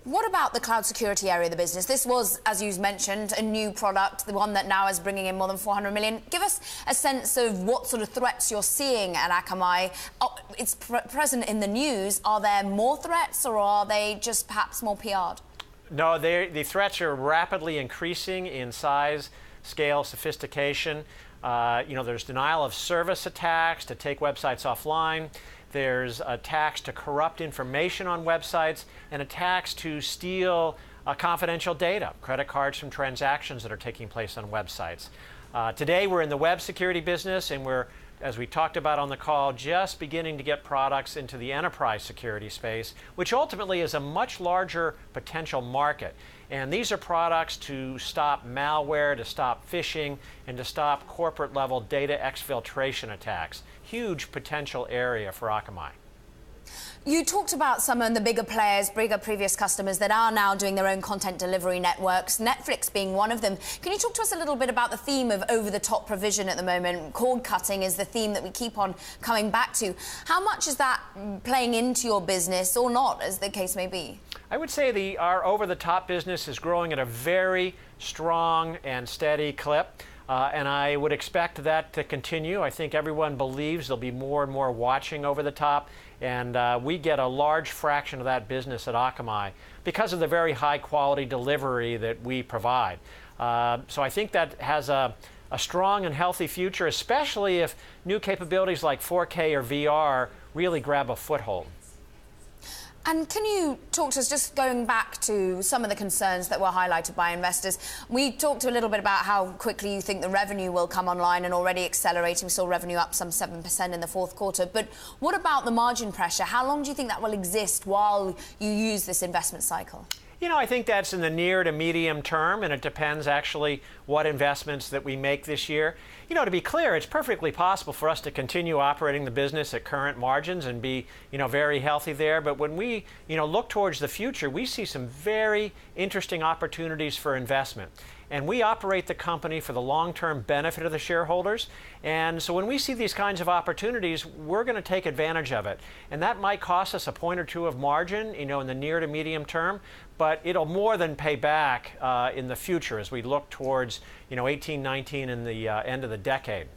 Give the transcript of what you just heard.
What about the cloud security area of the business? This was, as you mentioned, a new product, the one that now is bringing in more than 400 million. Give us a sense of what sort of threats you're seeing at Akamai. It's present in the news. Are there more threats, or are they just perhaps more PR'd? No, the threats are rapidly increasing in size, scale, sophistication. There's denial of service attacks to take websites offline. There's attacks to corrupt information on websites and attacks to steal confidential data, credit cards from transactions that are taking place on websites. Today we're in the web security business, and we're, as we talked about on the call, just beginning to get products into the enterprise security space, which ultimately is a much larger potential market. And these are products to stop malware, to stop phishing, and to stop corporate-level data exfiltration attacks. Huge potential area for Akamai. You talked about some of the bigger players, bigger previous customers that are now doing their own content delivery networks, Netflix being one of them. Can you talk to us a little bit about the theme of over-the-top provision at the moment? Cord cutting is the theme that we keep on coming back to. How much is that playing into your business, or not, as the case may be? I would say our over-the-top business is growing at a very strong and steady clip. And I would expect that to continue. I think everyone believes there'll be more and more watching over the top, and we get a large fraction of that business at Akamai because of the very high quality delivery that we provide. So I think that has a strong and healthy future, especially if new capabilities like 4K or VR really grab a foothold. And can you talk to us, just going back to some of the concerns that were highlighted by investors? We talked a little bit about how quickly you think the revenue will come online, and already accelerating. We saw revenue up some 7% in the fourth quarter. But what about the margin pressure? How long do you think that will exist while you use this investment cycle? I think that's in the near to medium term, and it depends actually what investments that we make this year. To be clear, it's perfectly possible for us to continue operating the business at current margins and be, very healthy there. But when we, look towards the future, we see some very interesting opportunities for investment. And we operate the company for the long-term benefit of the shareholders. And so when we see these kinds of opportunities, we're going to take advantage of it. And that might cost us a point or two of margin, in the near to medium term, but it'll more than pay back in the future as we look towards, 18, 19 and the end of the decade.